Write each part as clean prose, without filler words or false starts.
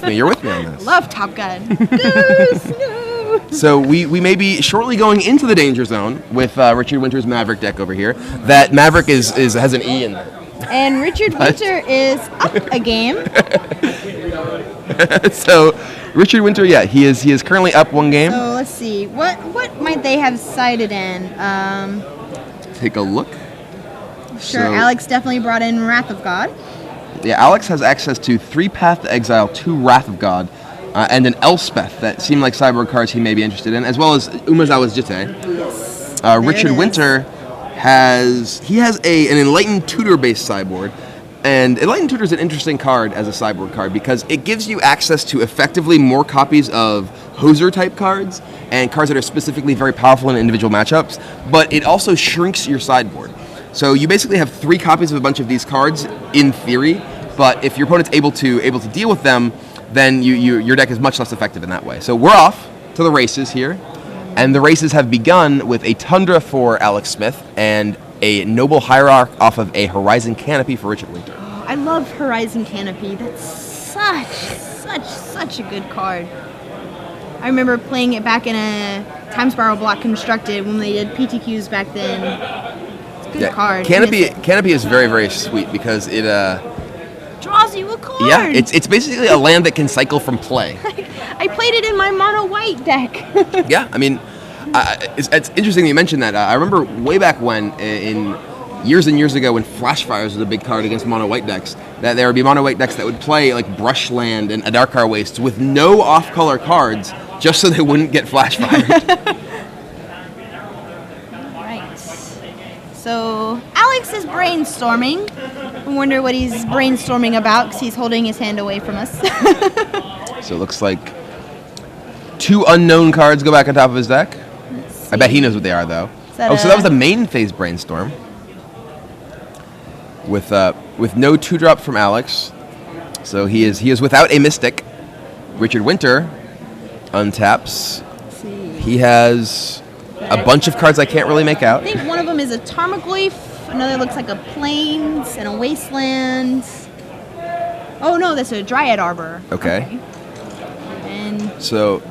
me. You're with me on this. Love Top Gun. Goose, no. So we may be shortly going into the danger zone with Richard Winter's Maverick deck over here. That Maverick has an E in there. And Richard Winter is up a game. So Richard Winter, yeah, he is currently up one game. So let's see. What might they have sided in? Take a look. Sure, Alex definitely brought in Wrath of God. Yeah, Alex has access to 3 Path to Exile, 2 Wrath of God, and an Elspeth that seem like sideboard cards he may be interested in, as well as Umezawa's Jitte. Yes. Richard Winter has an Enlightened Tutor-based sideboard, and Enlightened Tutor is an interesting card as a sideboard card because it gives you access to effectively more copies of Hoser-type cards and cards that are specifically very powerful in individual matchups, but it also shrinks your sideboard. So you basically have 3 copies of a bunch of these cards in theory, but if your opponent's able to deal with them, then your deck is much less effective in that way. So we're off to the races here, and the races have begun with a Tundra for Alex Smith and a Noble Hierarch off of a Horizon Canopy for Richard Winter. Oh, I love Horizon Canopy. That's such a good card. I remember playing it back in a Time Spiral block constructed when they did PTQs back then. Good card. Canopy is very, very sweet because it draws you a card. Yeah, it's basically a land that can cycle from play. I played it in my mono white deck. Yeah, I mean, it's interesting that you mentioned that. I remember way back when, in years and years ago, when Flash Fires was a big card against mono white decks, that there would be mono white decks that would play like Brushland and Adarkar Wastes with no off-color cards, just so they wouldn't get Flash Fired. So Alex is brainstorming. I wonder what he's brainstorming about because he's holding his hand away from us. So it looks like 2 unknown cards go back on top of his deck. I bet he knows what they are, though. So that was the main phase brainstorm. With no 2-drop from Alex. So he is without a Mystic. Richard Winter untaps. He has a bunch of cards I can't really make out. I think one of them is a Tarmogoyf, another looks like a Plains and a Wasteland. Oh no, that's a Dryad Arbor. Okay. And so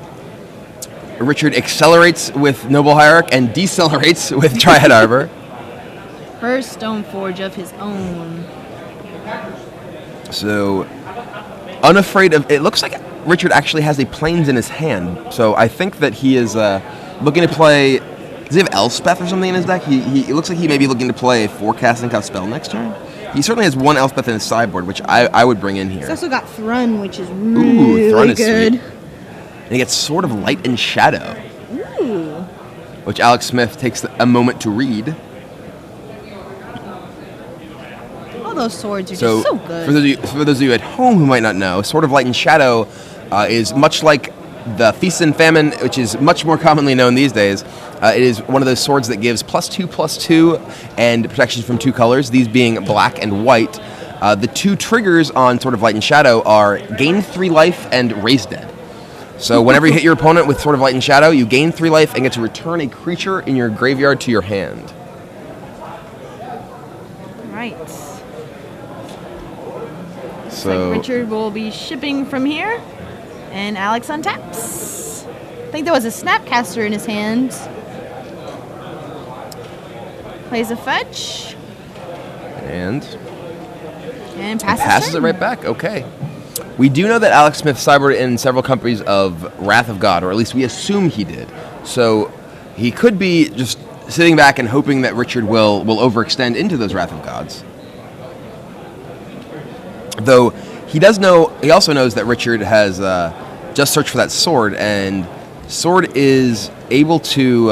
Richard accelerates with Noble Hierarch and decelerates with Dryad Arbor. First Stoneforge of his own. So unafraid of, it looks like Richard actually has a Plains in his hand. So I think that he is looking to play. Does he have Elspeth or something in his deck? He looks like he may be looking to play Forecasting Cup Spell next turn. He certainly has 1 Elspeth in his sideboard, which I would bring in here. He's also got Thrun, which is really Thrun is good. Sweet. And he gets Sword of Light and Shadow. Ooh. Which Alex Smith takes a moment to read. All those swords are just so good. For those of you at home who might not know, Sword of Light and Shadow is much like the Feast and Famine, which is much more commonly known these days. It is one of those swords that gives +2/+2 and protection from 2 colors, these being black and white. The 2 triggers on Sword of Light and Shadow are gain 3 life and raise dead. So whenever you hit your opponent with Sword of Light and Shadow, you gain 3 life and get to return a creature in your graveyard to your hand. Right. So like Richard will be shipping from here, and Alex untaps. I think there was a Snapcaster in his hand. Plays a fetch. And passes it right back. Okay. We do know that Alex Smith sideboarded in several copies of Wrath of God, or at least we assume he did. So he could be just sitting back and hoping that Richard will overextend into those Wrath of Gods. Though he also knows that Richard has just searched for that sword, and sword is able to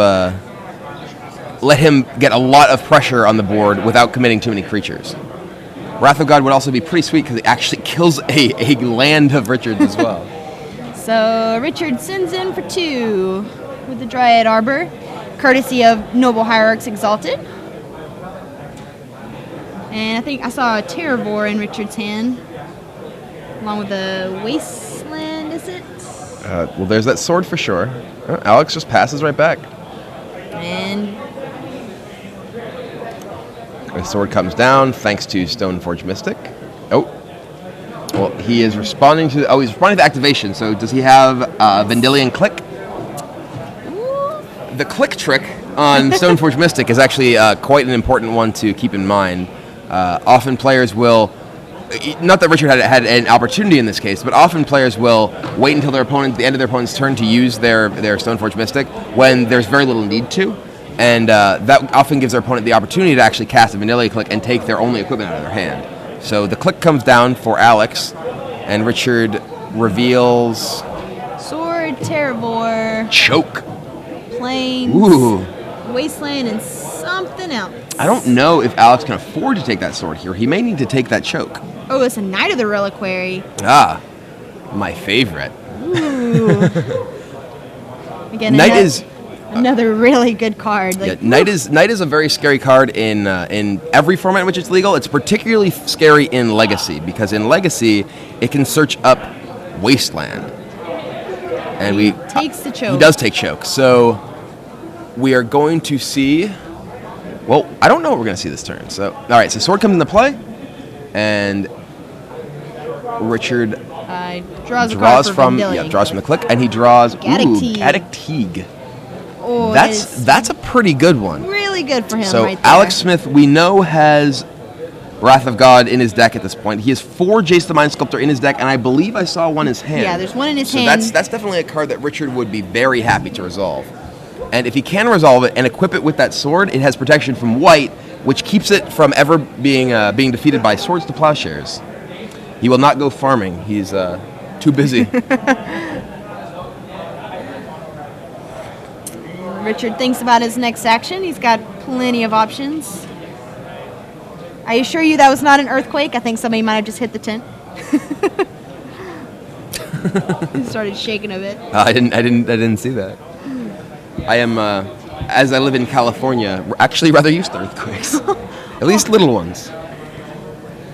let him get a lot of pressure on the board without committing too many creatures. Wrath of God would also be pretty sweet because it actually kills a land of Richard's as well. So Richard sends in for 2 with the Dryad Arbor, courtesy of Noble Hierarchs Exalted. And I think I saw a Terravor in Richard's hand, along with the Wasteland, is it? Well, there's that sword for sure. Alex just passes right back. And the sword comes down thanks to Stoneforge Mystic. Oh. Well, he is responding to. Oh, he's responding to activation. So does he have Vendilion Click? The click trick on Stoneforge Mystic is actually quite an important one to keep in mind. Often players will, not that Richard had an opportunity in this case, but often players will wait until the end of their opponent's turn to use their Stoneforge Mystic when there's very little need to. And that often gives their opponent the opportunity to actually cast a Vanilla Click and take their only equipment out of their hand. So the click comes down for Alex, and Richard reveals... Sword, Terravor, Choke. Plains, Ooh. Wasteland, and something else. I don't know if Alex can afford to take that sword here. He may need to take that choke. Oh, it's a Knight of the Reliquary. Ah, my favorite. Ooh. Again, Knight is... Another really good card. Like, Knight is a very scary card in every format in which it's legal. It's particularly scary in Legacy because in Legacy it can search up Wasteland, and he takes the choke. He does take choke. So we are going to see. Well, I don't know what we're going to see this turn. So all right, so sword comes into play, and Richard draws from the click, and he draws Gaddock Teeg. Oh, that's a pretty good one. Really good for him so right there. Alex Smith, we know, has Wrath of God in his deck at this point. He has 4 Jace the Mind Sculptor in his deck, and I believe I saw one in his hand. Yeah, there's one in his hand. So that's definitely a card that Richard would be very happy to resolve. And if he can resolve it and equip it with that sword, it has protection from white, which keeps it from ever being defeated by Swords to Plowshares. He will not go farming. He's too busy. Richard thinks about his next action. He's got plenty of options. I assure you that was not an earthquake. I think somebody might have just hit the tent. He started shaking a bit. I didn't see that. I am, as I live in California, actually rather used to earthquakes. At least little ones.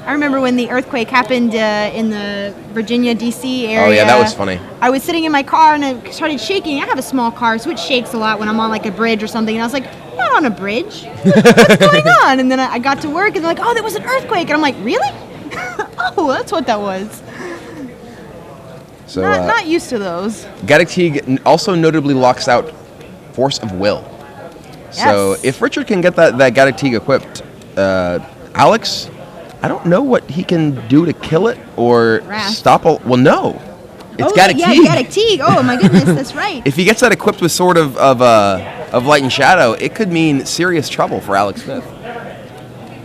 I remember when the earthquake happened in the Virginia, D.C. area. Oh, yeah, that was funny. I was sitting in my car and it started shaking. I have a small car, so it shakes a lot when I'm on like a bridge or something. And I was like, I'm not on a bridge. What's going on? And then I got to work and they're like, oh, there was an earthquake. And I'm like, really? Oh, that's what that was. So not used to those. Gaddock Teeg also notably locks out Force of Will. Yes. So if Richard can get that Gaddock Teeg equipped, Alex... I don't know what he can do to kill it or stop. Well, no, it's Gaddock Teeg. Gaddock Teeg. Oh my goodness, that's right. If he gets that equipped with Sword of Light and Shadow, it could mean serious trouble for Alex Smith.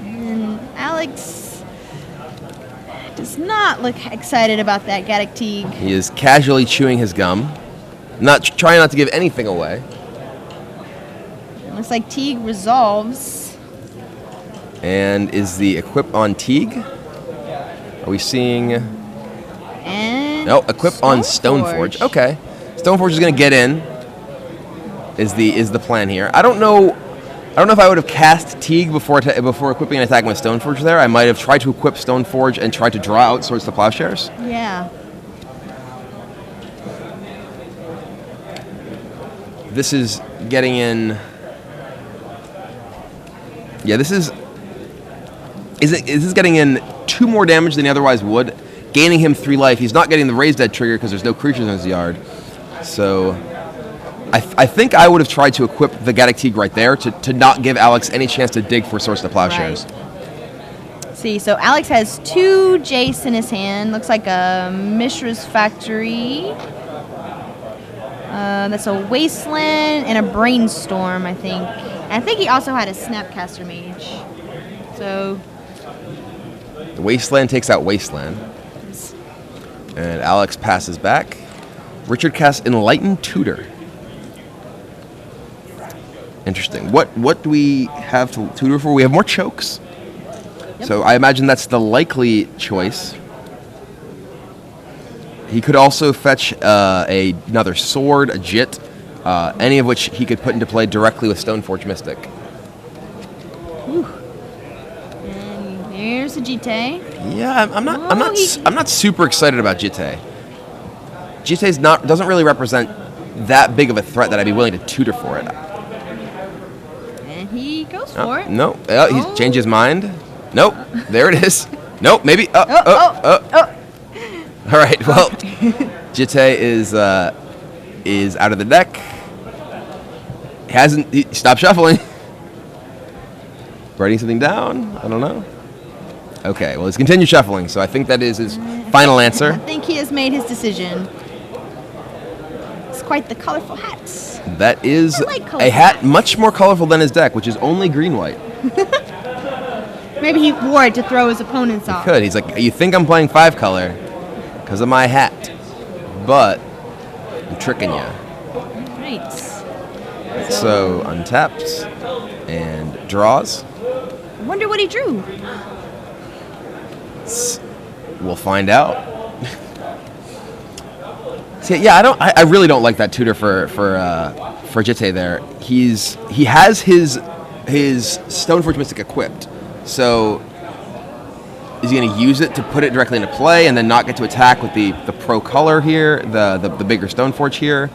And Alex does not look excited about that Gaddock Teeg. He is casually chewing his gum, trying not to give anything away. It looks like Teeg resolves. And is the equip on Teeg? Are we seeing? And no, equip on Stoneforge. Okay, Stoneforge is going to get in. Is the plan here? I don't know if I would have cast Teeg before equipping and attacking with Stoneforge. There, I might have tried to equip Stoneforge and tried to draw out Swords to Plowshares. Yeah. This is getting in. Yeah, this is this getting in 2 more damage than he otherwise would, gaining him 3 life. He's not getting the Raise Dead trigger because there's no creatures in his yard. So I think I would have tried to equip the Gaddock Teeg right there to not give Alex any chance to dig for Swords to Plowshares. Right. See, so Alex has 2 Jace in his hand. Looks like a Mishra's Factory. That's a Wasteland and a Brainstorm, I think. And I think he also had a Snapcaster Mage. So the Wasteland takes out Wasteland. And Alex passes back. Richard casts Enlightened Tutor. Interesting. What do we have to tutor for? We have more chokes. Yep. So I imagine that's the likely choice. He could also fetch another sword, a Jit, any of which he could put into play directly with Stoneforge Mystic. Whew. And there's a Jite. Yeah, I'm not super excited about Jite. Jite's doesn't really represent that big of a threat that I'd be willing to tutor for it. And he goes for it. No, he's changed his mind. Nope, there it is. Nope, maybe. All right. Well, Jitte is out of the deck. He stopped shuffling. Writing something down? I don't know. Okay. Well, he's continued shuffling, so I think that is his final answer. I think he has made his decision. It's quite the colorful hat. That is I like a colorful hat hats. much more colorful than his deck, which is only green-white. Maybe he wore it to throw his opponents off. Could. He's like, you think I'm playing 5-color because of my hat, but I'm tricking you. Right. So untaps and draws. I wonder what he drew. We'll find out. See, yeah, I really don't like that tutor for Jitte there. He has his Stoneforge Mystic equipped. So is he going to use it to put it directly into play and then not get to attack with the pro color here, the bigger Stoneforge here?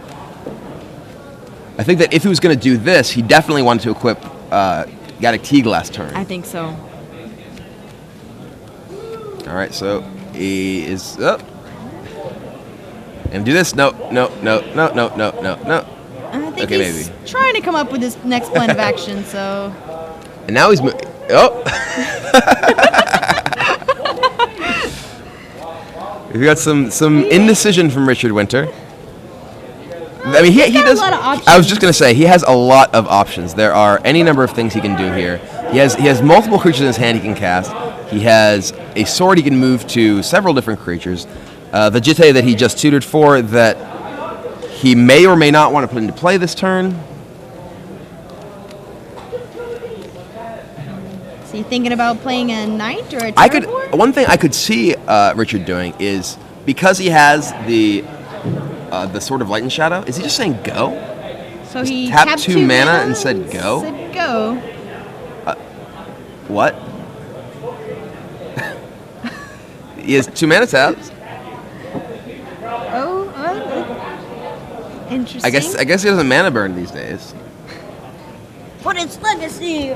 I think that if he was going to do this, he definitely wanted to equip Gaddock Teague last turn. I think so. All right, so he is up. And do this? No. I think Okay, he's maybe. trying to come up with his next plan of action, so... And now he's moving. Oh! We've got some indecision from Richard Winter. I mean, he got does. a lot of options. I was just gonna say he has a lot of options. There are any number of things he can do here. He has multiple creatures in his hand he can cast. He has a sword he can move to several different creatures. The Jitte that he just tutored for that he may or may not want to put into play this turn. So you thinking about playing a knight or a I could. Terrorborn? One thing I could see Richard doing is because he has the Sword of Light and Shadow. Is he just saying go? So he tapped tapped 2 mana and said go? Said go. What? He has 2 mana taps. Oh, interesting. I guess he doesn't mana burn these days. But it's legacy.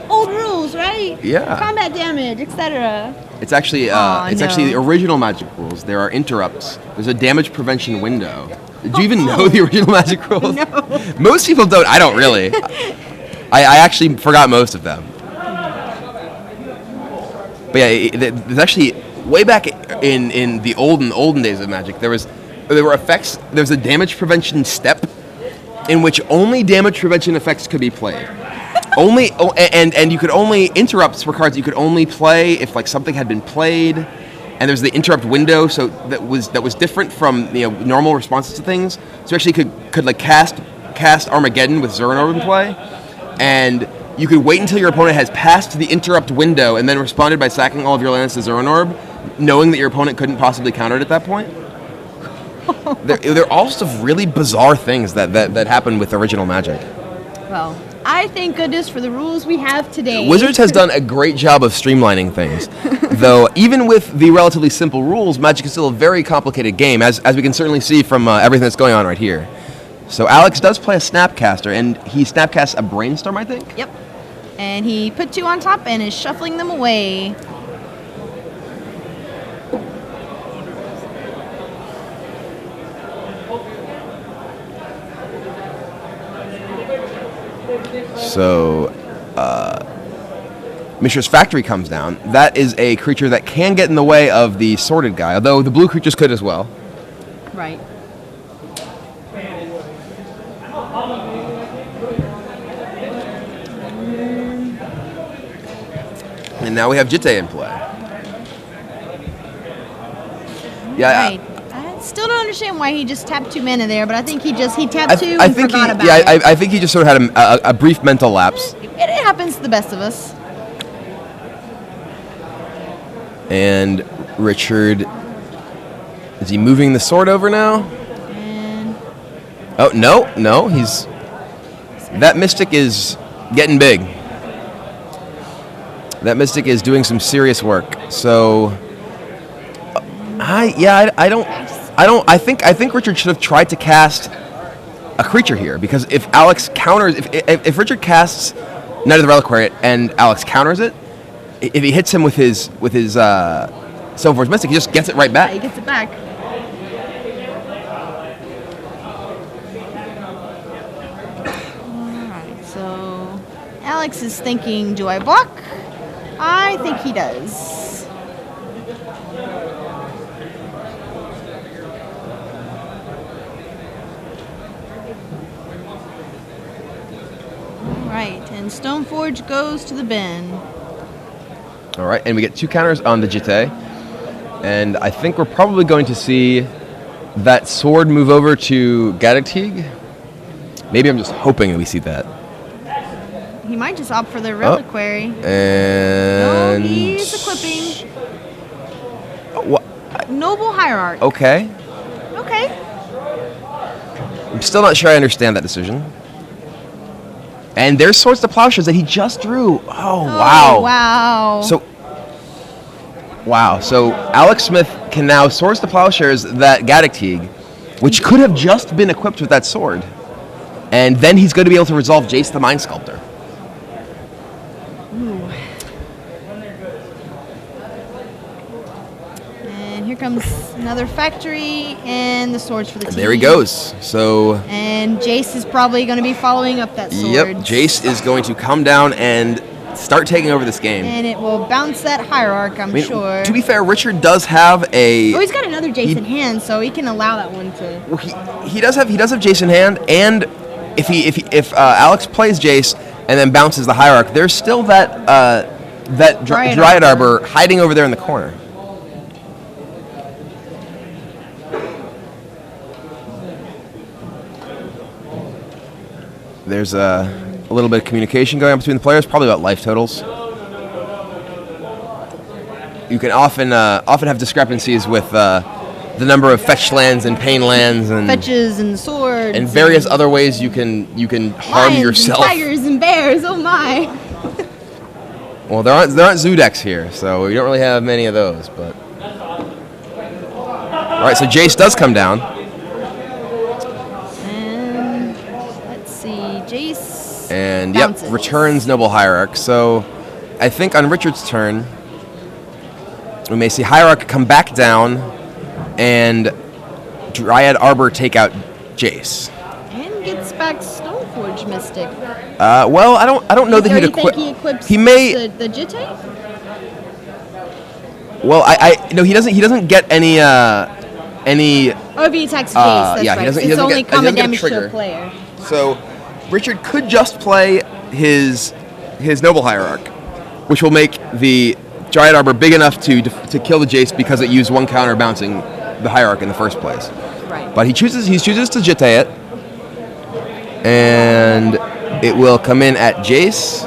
Old rules, right? Yeah. Combat damage, etc. It's actually actually the original Magic rules. There are interrupts. There's a damage prevention window. Did you even know the original Magic rules? No. Most people don't. I don't really. I actually forgot most of them. But yeah, there's actually way back in the olden days of Magic, there were effects. There's a damage prevention step in which only damage prevention effects could be played. And you could only interrupts for cards you could only play if like something had been played, and there's the interrupt window, so that was different from normal responses to things. So you actually could like cast Armageddon with Zerrin Orb in play, and you could wait until your opponent has passed the interrupt window and then responded by sacking all of your lands to Zerrin Orb, knowing that your opponent couldn't possibly counter it at that point. There are all sorts of really bizarre things that happen with original Magic. Well, I thank goodness for the rules we have today. Wizards has done a great job of streamlining things. Though, even with the relatively simple rules, Magic is still a very complicated game, as we can certainly see from everything that's going on right here. So Alex does play a Snapcaster, and he Snapcasts a Brainstorm, I think? Yep. And he put 2 on top and is shuffling them away. So, Mishra's Factory comes down. That is a creature that can get in the way of the sorted guy, although the blue creatures could as well. Right. And now we have Jitte in play. Yeah, Right. I still don't understand why he just tapped 2 mana there, but I think he tapped 2 and think forgot about yeah, it. I think he just sort of had a brief mental lapse. It happens to the best of us. And Richard, is he moving the sword over now? And Oh, no, he's... That Mystic is getting big. That Mystic is doing some serious work. So, I think Richard should have tried to cast a creature here, because if Alex counters, if Richard casts Knight of the Reliquary and Alex counters it, if he hits him with his Stoneforge Mystic, he just gets it right yeah, back. he gets it back. Alex is thinking, do I block? I think he does. All right, and Stoneforge goes to the bin. All right, and we get 2 counters on the Jitte. And I think we're probably going to see that sword move over to Gaddotig. Maybe I'm just hoping that we see that. He might just opt for the Reliquary. And... No, he's equipping. What? Noble Hierarch. Okay. Okay. I'm still not sure I understand that decision. And there's Swords to Plowshares that he just drew. Oh, wow. Wow. So Alex Smith can now Swords to Plowshares that Gaddotig, which could have just been equipped with that sword. And then he's going to be able to resolve Jace the Mind Sculptor. Ooh. And here comes another factory and the swords for the team. There he goes. So. And Jace is probably going to be following up that sword. Yep, Jace is going to come down and start taking over this game. And it will bounce that Hierarch, I'm sure. To be fair, Richard does have a... Oh, he's got another Jace in hand, so he can allow that one to... Well, he does have Jace in hand, and if Alex plays Jace and then bounces the Hierarch, there's still that Dryad Arbor hiding over there in the corner. There's a little bit of communication going on between the players, probably about life totals. You can often have discrepancies with the number of fetch lands and pain lands and fetches and swords and various other ways you can harm lions yourself. And tigers and bears. Oh my! Well, there aren't zoo decks here, so we don't really have many of those. But all right, so Jace does come down. And let's see, Jace. And bounces. Yep, returns Noble Hierarch. So I think on Richard's turn, we may see Hierarch come back down and Dryad Arbor take out Jace. And gets back Stoneforge Mystic. Well, I don't know that he'd equip. He equips he may the Jitte? Well, I no, he doesn't get any Oh, if he attacks Jace, that's yeah, right. he It's only get common a damage to trigger. a player. So Richard could just play his Noble Hierarch, which will make the Dryad Arbor big enough to kill the Jace because it used 1 counter bouncing the Hierarch in the first place. Right. But he chooses to Jitte it, and it will come in at Jace.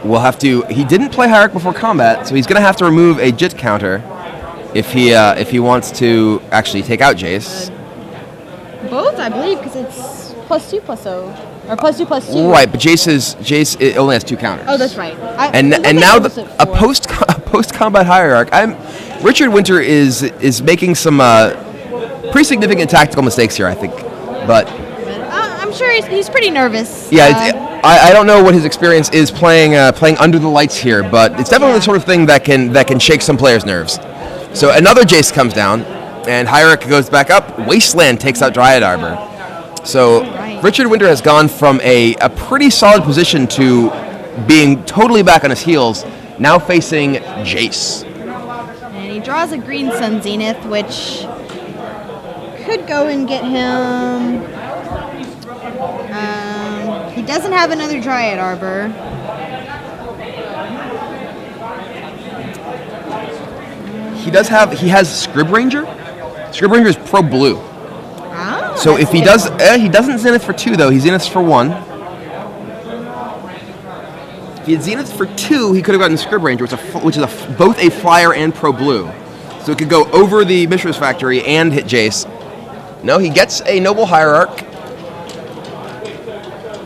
We'll have to. He didn't play Hierarch before combat, so he's going to have to remove a Jit counter if he wants to actually take out Jace. Both, I believe, because it's +2/+0 or +2/+2. Right, but Jace it only has 2 counters. Oh, that's right. And now a post combat Hierarch. Richard Winter is making some pretty significant tactical mistakes here, I think. But I'm sure he's pretty nervous. yeah, I don't know what his experience is playing under the lights here, but it's definitely the sort of thing that can shake some players' nerves. So another Jace comes down, and Hierarch goes back up. Wasteland takes out Dryad Arbor. So Richard Winter has gone from a pretty solid position to being totally back on his heels, now facing Jace. And he draws a Green Sun Zenith, which could go and get him. He doesn't have another Dryad Arbor. He has Scrib Ranger. Scrib Ranger is pro blue. Ah, So if he doesn't Zenith for 2 though, he Zeniths for 1. If he had Zenith for 2, he could have gotten Scrib Ranger, which is both a flyer and pro blue. So it could go over the Mishra's Factory and hit Jace. No, he gets a Noble Hierarch.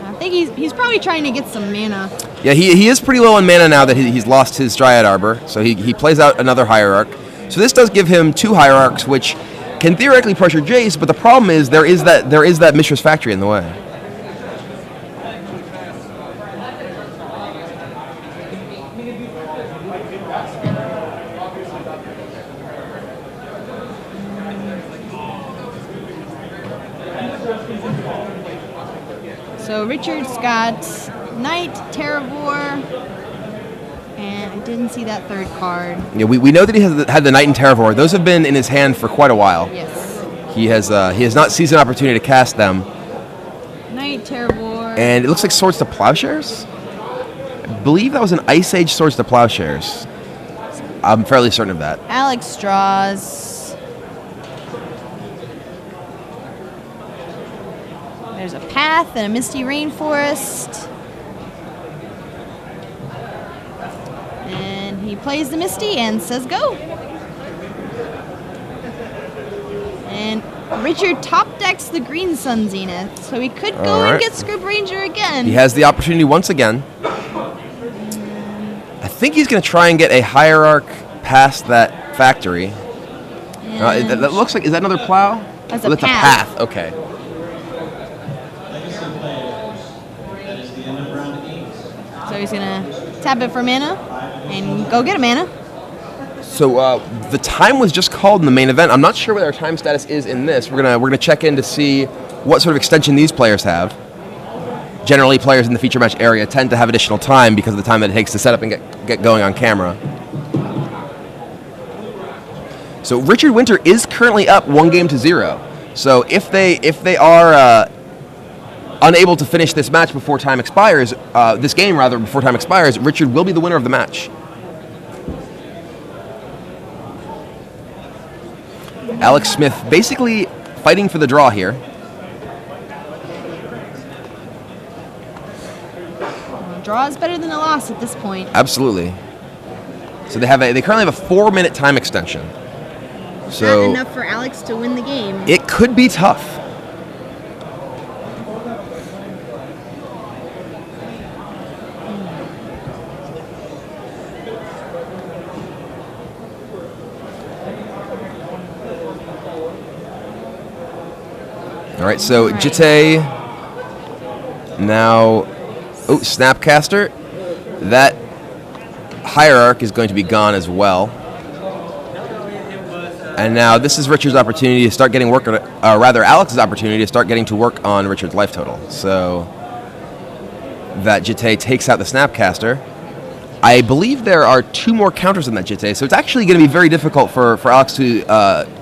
I think he's probably trying to get some mana. Yeah, he is pretty low on mana now that he's lost his Dryad Arbor. So he plays out another Hierarch. So this does give him 2 Hierarchs, which can theoretically pressure Jace, but the problem is there is that Mishra's Factory in the way. So Richard's got Knight, Terravore, and I didn't see that third card. Yeah, we know that he had the Knight and Terravore. Those have been in his hand for quite a while. Yes. He has not seized an opportunity to cast them. Knight, Terravore. And it looks like Swords to Plowshares? I believe that was an Ice Age Swords to Plowshares. I'm fairly certain of that. Alex draws. There's a Path and a Misty Rainforest. And he plays the Misty and says go. And Richard top decks the Green Sun Zenith, so he could go and get Scrib Ranger again. He has the opportunity once again. I think he's going to try and get a Hierarch past that factory. That looks like, is that another plow? That's a Path. Path, okay. So he's going to tap it for mana and go get a mana. So the time was just called in the main event. I'm not sure what our time status is in this. We're gonna check in to see what sort of extension these players have. Generally, players in the feature match area tend to have additional time because of the time that it takes to set up and get going on camera. So Richard Winter is currently up 1-0. So if they are unable to finish this match before time expires, this game rather before time expires, Richard will be the winner of the match. Alex Smith basically fighting for the draw here. Draw is better than a loss at this point. Absolutely. So they currently have a 4-minute time extension. So not enough for Alex to win the game. It could be tough. All right, so Jitte now, Snapcaster. That Hierarch is going to be gone as well. And now this is Richard's opportunity to start getting work on, Alex's opportunity to start getting to work on Richard's life total. So that Jitte takes out the Snapcaster. I believe there are 2 more counters on that Jitte, so it's actually going to be very difficult for Alex to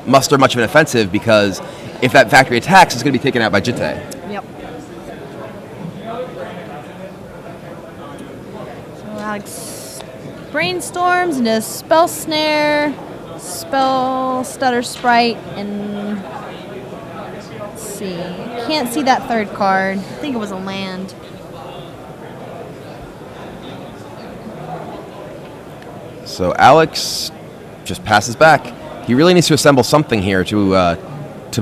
muster much of an offensive, because if that factory attacks, it's going to be taken out by Jitte. Yep. So Alex brainstorms and does Spell Snare, Spell Stutter Sprite, and let's see. Can't see that third card. I think it was a land. So Alex just passes back. He really needs to assemble something here to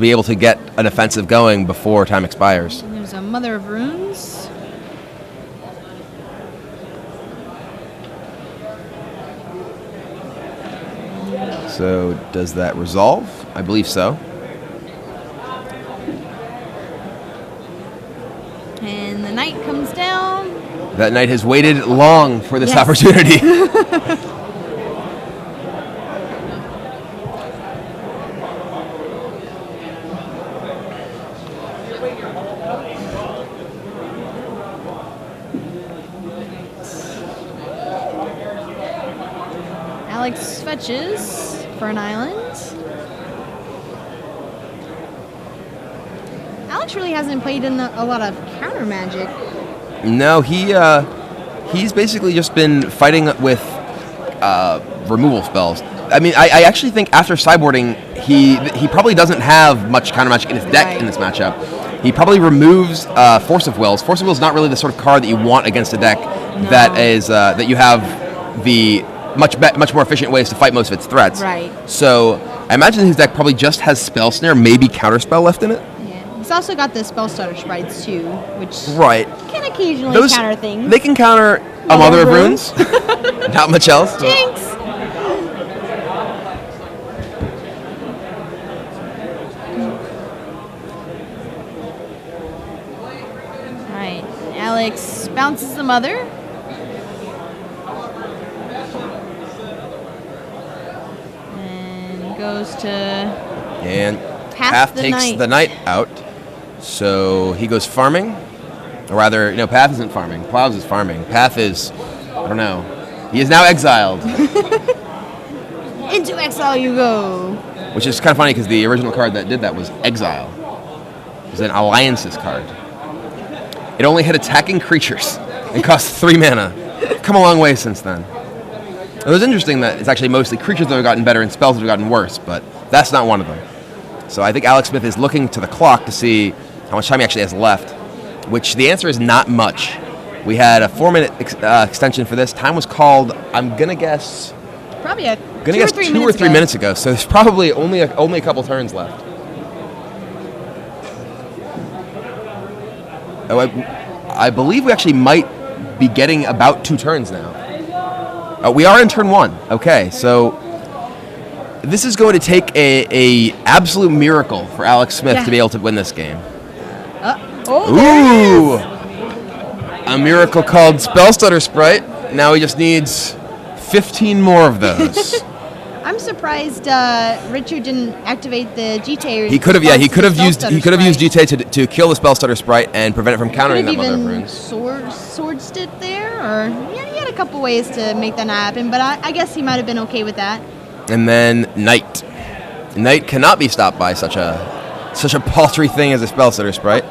be able to get an offensive going before time expires. And there's a Mother of Runes. So does that resolve? I believe so. And the Knight comes down. That Knight has waited long for this Yes. opportunity. Alex fetches for an island. Alex really hasn't played in a lot of counter magic. No, he's basically just been fighting with removal spells. I mean, I actually think after sideboarding, he probably doesn't have much counter magic in his deck in this matchup. He probably removes Force of Wills. Force of Wills is not really the sort of card that you want against a deck that you have the much more efficient ways to fight most of its threats. Right. So I imagine his deck probably just has Spell Snare, maybe Counterspell left in it. Yeah. He's also got the Spell Stutter Sprites too, which can occasionally counter things. They can counter a Mother of Runes. Not much else. Jinx! Alright, Alex bounces the Mother. And goes to... And Path takes the Knight out. So he goes farming. Or rather, Path isn't farming. Plows is farming. Path is, I don't know. He is now exiled. Into exile you go. Which is kind of funny because the original card that did that was Exile. It was an Alliances card. It only had attacking creatures and cost 3 mana. Come a long way since then. It was interesting that it's actually mostly creatures that have gotten better and spells that have gotten worse, but that's not one of them. So I think Alex Smith is looking to the clock to see how much time he actually has left, which the answer is not much. We had a 4-minute extension for this. Time was called, I'm going to guess... Probably two or three minutes ago. So there's probably only a couple turns left. Oh, I believe we actually might be getting about 2 turns now. We are in turn 1. Okay, so this is going to take a absolute miracle for Alex Smith to be able to win this game. There it is. A miracle called Spellstutter Sprite. Now he just needs 15 more of those. I'm surprised Richard didn't activate the GTA. He could have used GTA to kill the Spellstutter Sprite and prevent it from countering that Mother of Runes. Swordsed it there, or he had a couple ways to make that happen, but I guess he might have been okay with that. And then Knight. Knight cannot be stopped by such a paltry thing as a Spellstutter Sprite.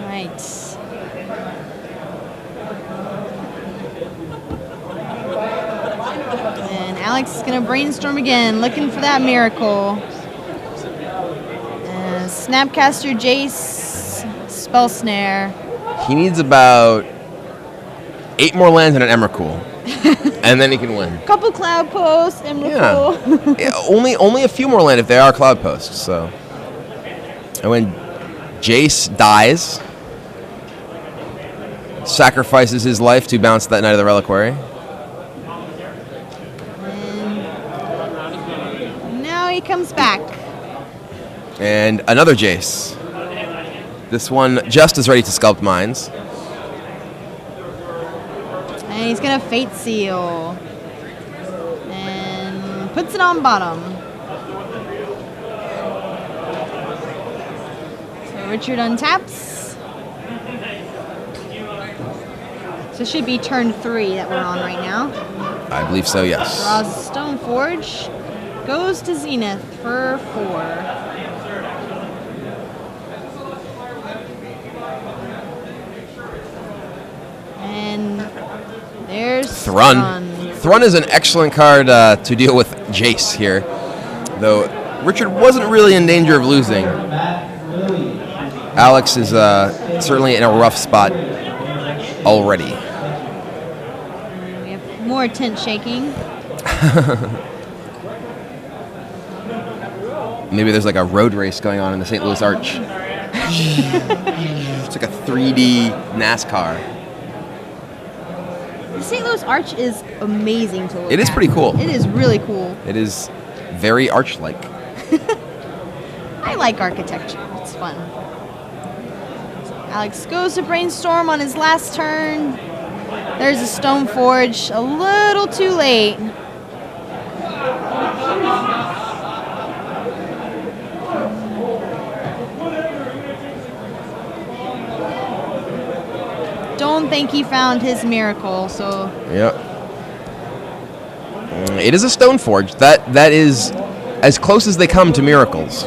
Right. And Alex is going to brainstorm again, looking for that miracle. Snapcaster, Jace, Spell Snare. He needs about 8 more lands and an Emrakul. And then he can win. Couple Cloud Posts, Emrakul. Yeah, only a few more land if they are Cloud Posts. So, and when Jace dies, sacrifices his life to bounce that Knight of the Reliquary. And now he comes back. And another Jace. This one just is ready to sculpt mines. And he's going to Fate Seal. And puts it on bottom. So Richard untaps. So it should be turn 3 that we're on right now. I believe so, yes. Draws Stoneforge. Goes to Zenith for 4. And there's Thrun. Thrun is an excellent card to deal with Jace here, though Richard wasn't really in danger of losing. Alex is certainly in a rough spot already. We have more tent shaking. Maybe there's like a road race going on in the St. Louis Arch. It's like a 3D NASCAR. The St. Louis Arch is amazing to look at. It is pretty cool. It is really cool. It is very arch-like. I like architecture. It's fun. Alex goes to brainstorm on his last turn. There's a Stoneforge. A little too late. Don't think he found his miracle, so... Yep. It is a Stoneforge. That is as close as they come to miracles.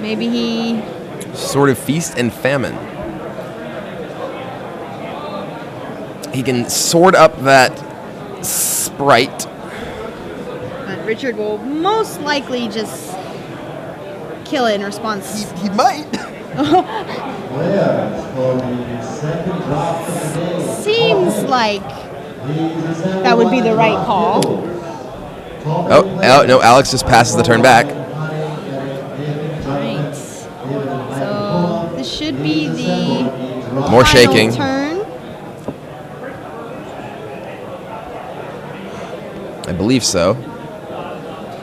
Maybe he... Sort of Feast and Famine. He can sword up that Sprite. But Richard will most likely just kill it in response. He might. Seems like that would be the right call. Oh, no, Alex just passes the turn back. Right. So this should be the More final shaking. turn. I believe so.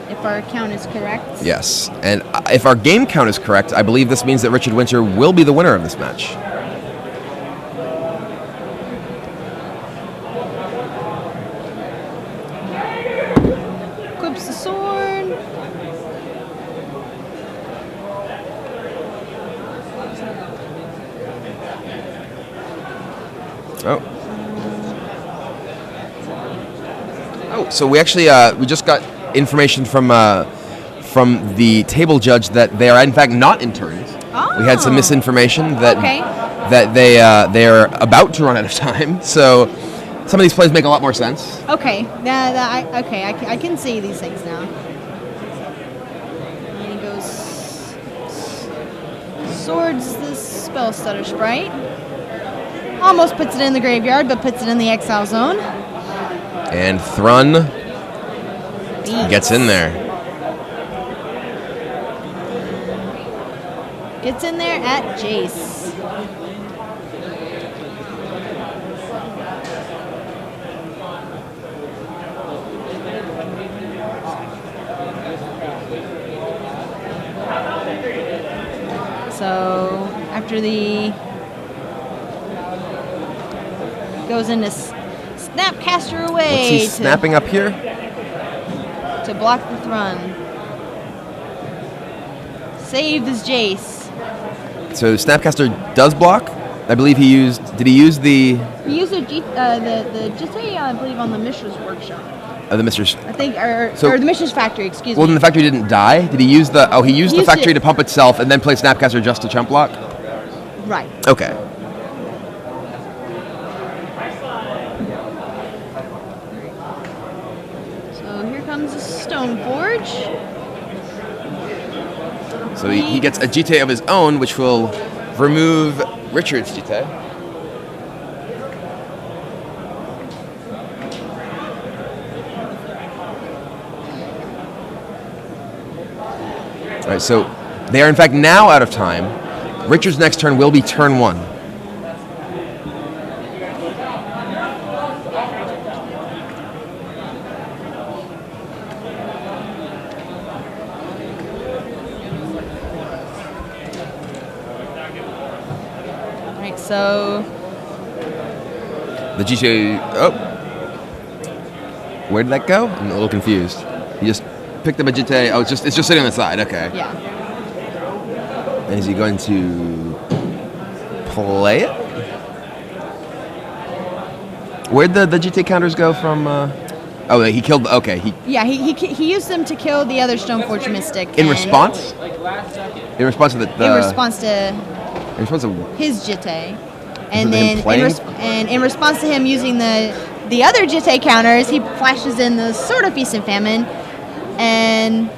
If our count is correct. Yes. And if our game count is correct, I believe this means that Richard Winter will be the winner of this match. equips the sword. Oh. Oh, so we actually we just got information from the table judge that they are in fact not in turns. Oh. We had some misinformation that Okay. that they are about to run out of time. So some of these plays make a lot more sense. Okay. I can see these things now. And he goes swords this spell stutter sprite. Almost puts it in the graveyard, but puts it in the exile zone. And Thrun gets in there. Gets in there at Jace. So after the goes into Snapcaster away. What's he snapping up here? To block the Thrun. Save is Jace. So Snapcaster does block. I believe he used. Did he use the? He used the Jitei, I believe, on the Mishra's Workshop. The Mr. I think, or So- the Mishra's Factory. Excuse Well, me. then the factory didn't die. Did he use the? Oh, he used the Used factory it. to pump itself and then play Snapcaster just to chump block. Right. Okay. So here comes the Stoneforge. So he gets a Jite of his own, which will remove Richard's Jite. All right, so they are in fact now out of time. Richard's next turn will be turn 1. All right, so The Jite. Oh, where did that go? I'm a little confused. He just picked up a Jite. Oh, it's just sitting on the side. Okay. yeah. And is he going to play it? Where'd the Jite counters go from? Oh, he killed. Okay, He used them to kill the other Stoneforge Mystic. in and- response. In response to the. In response to In response to. his Jite. Him And then playing? in response to him using the other Jite counters, he flashes in the Sword of Feast and Famine. And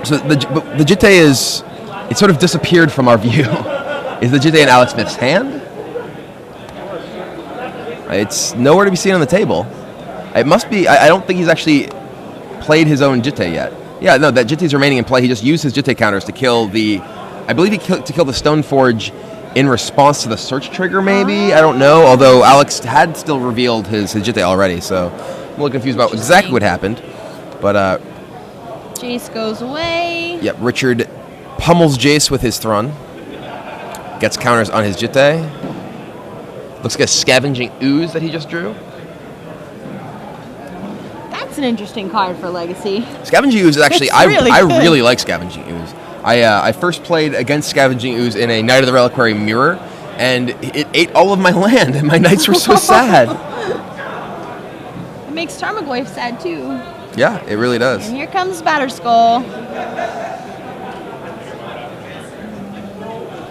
So the Jite is. It sort of disappeared from our view. Is the Jite in Alex Smith's hand? It's nowhere to be seen on the table. It must be. I don't think he's actually played his own Jite yet. Yeah, no, that Jite's remaining in play. He just used his Jite counters to kill the. I believe to kill the Stoneforge in response to the search trigger, maybe? I don't know. Although Alex had still revealed his Jite already, so I'm a little confused about exactly what happened. But Jace goes away. yep, Richard pummels Jace with his Thrun. Gets counters on his Jite. Looks like a Scavenging Ooze that he just drew. That's an interesting card for Legacy. Scavenging Ooze is actually, It's I really good. really like Scavenging Ooze. I first played against Scavenging Ooze in a Knight of the Reliquary Mirror, and it ate all of my land, and my knights were so sad. It makes Tarmogoyf sad too. Yeah, it really does. And here comes Batterskull.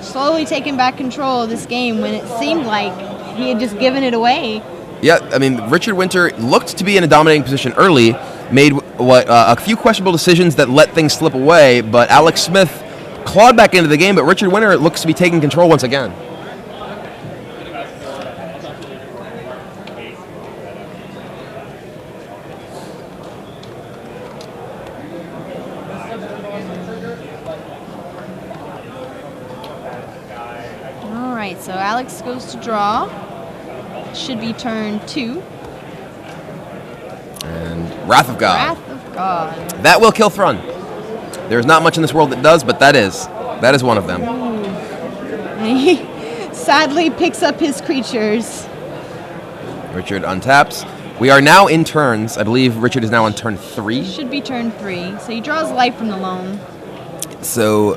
Slowly taking back control of this game when it seemed like he had just given it away. Yeah, I mean, Richard Winter looked to be in a dominating position early, made a few questionable decisions that let things slip away, but Alex Smith clawed back into the game, but Richard Winter looks to be taking control once again. All right, so Alex goes to draw. Should be turn 2. And Wrath of God. Wrath of God. That will kill Thrun. There's not much in this world that does, but that is one of them. And he sadly picks up his creatures. Richard untaps. We are now in turns. I believe Richard is now on turn 3. Should be turn 3. So he draws life from the loam. So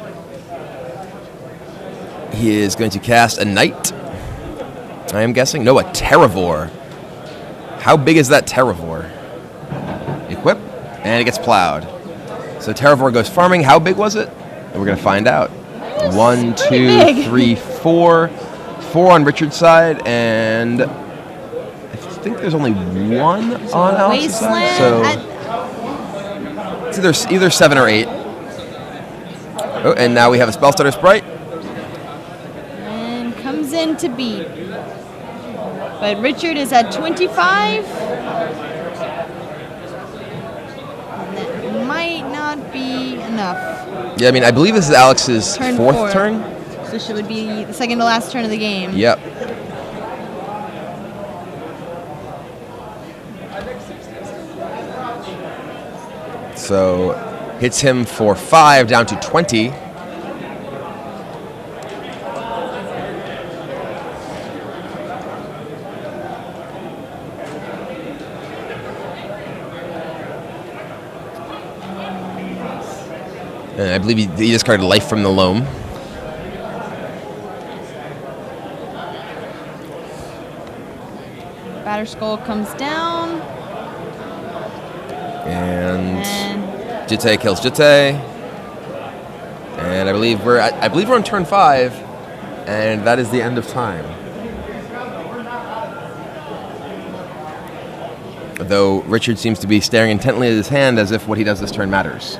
he is going to cast a Knight, I am guessing. No, a Terravore. How big is that Terravore? Equip, and it gets plowed. So Terravore goes farming. How big was it? And we're going to find out. 1, 2, big. 3, 4. 4 on Richard's side, and I think there's only 1 on Alex's side. So it's either 7 or 8. Oh, and now we have a Spellstutter Sprite. And comes in to beat. But Richard is at 25. And that might not be enough. Yeah, I mean, I believe this is Alex's Turn 4th four. turn. So it would be the second to last turn of the game. Yep. So hits him for 5 down to 20. And I believe he discarded life from the loam. Batter Skull comes down. And Jitte kills Jitte. And I believe we're on turn 5, and that is the end of time. Though Richard seems to be staring intently at his hand as if what he does this turn matters.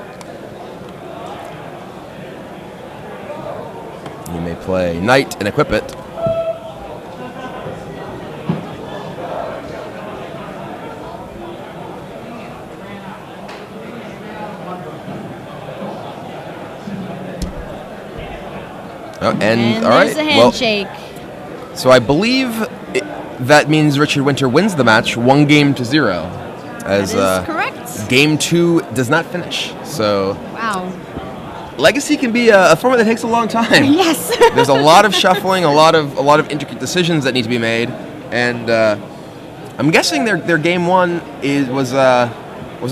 You may play Knight and equip it. Oh, and all right. There's a handshake. Well, so I believe that means Richard Winter wins the match 1-0. As that is correct. Game 2 does not finish. So Wow. Legacy can be a format that takes a long time. Yes. There's a lot of shuffling, a lot of intricate decisions that need to be made, and I'm guessing their game 1 was